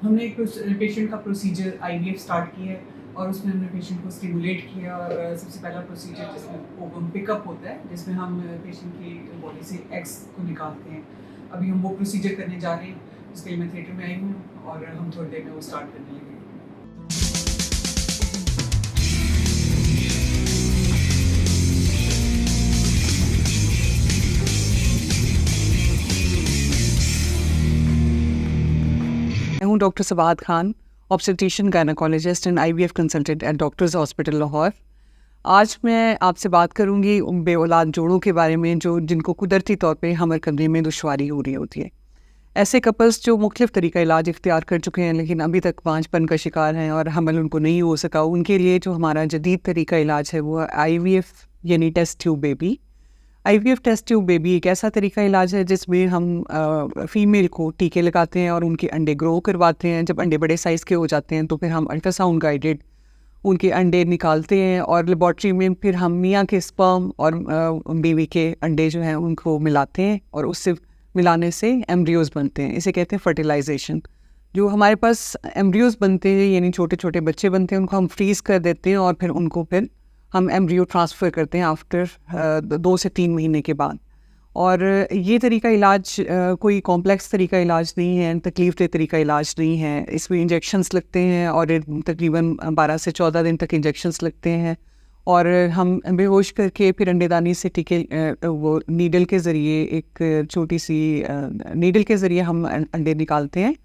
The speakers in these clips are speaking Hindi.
हमने एक पेशेंट का प्रोसीजर आईवीएफ स्टार्ट किया है और उसमें हमने पेशेंट को स्टिमुलेट किया और सबसे पहला प्रोसीजर जिसमें ओवम पिकअप होता है, जिसमें हम पेशेंट की बॉडी से एग्स को निकालते हैं। अभी हम वो प्रोसीजर करने जा रहे हैं, उसके लिए मैं थिएटर में आई हूँ और हम थोड़ी देर में वो स्टार्ट करने लगे। मैं हूँ doctor Sabat Khan, obstetrician gynaecologist and IVF consultant at Doctors Hospital Lahore. आज मैं आपसे बात करूँगी उन बेऔलाद जोड़ों के बारे में जिनको कुदरती तौर पे हमल करने में दुश्वारी हो रही होती है। ऐसे कपल्स जो मुख्तलिफ तरीका इलाज इख्तियार कर चुके हैं लेकिन अभी तक बांझपन का शिकार हैं और हमल उनको नहीं हो सका, उनके लिए जो हमारा जदीद तरीका इलाज है वो आईवीएफ यानी test tube baby. IVF test tube baby एक ऐसा तरीका इलाज है जिसमें हम फीमेल को टीके लगाते हैं और उनके अंडे ग्रो करवाते हैं। जब अंडे बड़े साइज़ के हो जाते हैं तो फिर हम अल्ट्रासाउंड गाइडेड उनके अंडे निकालते हैं और लेबॉर्ट्री में फिर हम मियाँ के स्पर्म और बीवी के अंडे जो हैं उनको मिलाते हैं और उससे मिलाने से एम्ब्रियोज़ बनते हैं। इसे कहते हैं फर्टिलाइजेशन। जो हमारे पास एम्ब्रियोज़ बनते हैं यानी छोटे छोटे बच्चे बनते हैं, उनको हम फ्रीज़ कर देते हैं और फिर हम एम्ब्रियो ट्रांसफ़र करते हैं आफ्टर 2 से 3 महीने के बाद। और ये तरीका इलाज कोई कॉम्प्लेक्स तरीका इलाज नहीं है, तकलीफ़देह तरीका इलाज नहीं है। इसमें इंजेक्शंस लगते हैं और तकरीबन 12 से 14 दिन तक इंजेक्शंस लगते हैं और हम बेहोश करके फिर अंडेदानी से टीके वो नीडल के ज़रिए एक छोटी सी नीडल के ज़रिए हम अंडे निकालते हैं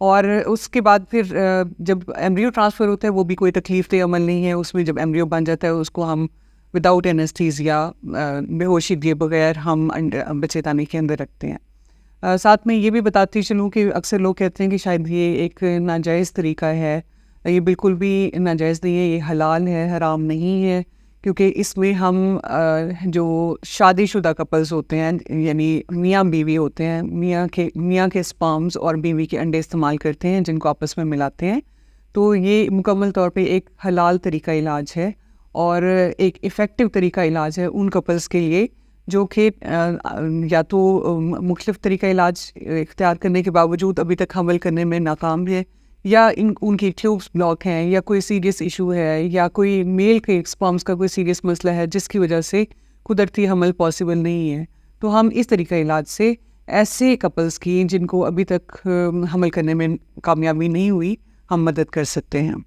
और उसके बाद फिर जब एम्ब्रियो ट्रांसफ़र होता है वो भी कोई तकलीफ़देह अमल नहीं है। उसमें जब एम्ब्रियो बन जाता है उसको हम विदाउट एनेस्थीसिया बेहोशी दिए बगैर हम बच्चेदानी के अंदर रखते हैं। साथ में ये भी बताती चलूँ कि अक्सर लोग कहते हैं कि शायद ये एक नाजायज़ तरीका है। ये बिल्कुल भी नाजायज़ नहीं है, ये हलाल है, हराम नहीं है, क्योंकि इसमें हम जो शादीशुदा कपल्स होते हैं यानी मियाँ बीवी होते हैं, मियाँ के स्पर्म्स और बीवी के अंडे इस्तेमाल करते हैं जिनको आपस में मिलाते हैं। तो ये मुकम्मल तौर पे एक हलाल तरीका इलाज है और एक इफ़ेक्टिव तरीका इलाज है उन कपल्स के लिए जो कि या तो मुख्तलिफ तरीका इलाज इख्तियार करने के बावजूद अभी तक हमल करने में नाकाम है, या उनकी ट्यूब्स ब्लॉक हैं, या कोई सीरियस इशू है, या कोई मेल के स्पर्म्स का कोई सीरियस मसला है जिसकी वजह से कुदरती हमल पॉसिबल नहीं है। तो हम इस तरीका इलाज से ऐसे कपल्स की जिनको अभी तक हमल करने में कामयाबी नहीं हुई, हम मदद कर सकते हैं।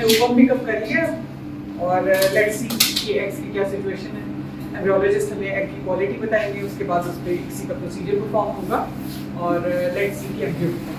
ओपन पिकअप कर लिया और लेट्स सी कि एग्स की क्या सिचुएशन है। एम्ब्रियोलॉजिस्ट हमें एग की क्वालिटी बताएंगे, उसके बाद उस पर किसी का प्रोसीजर परफॉर्म होगा और लेट्स सी कि एम्ब्रियो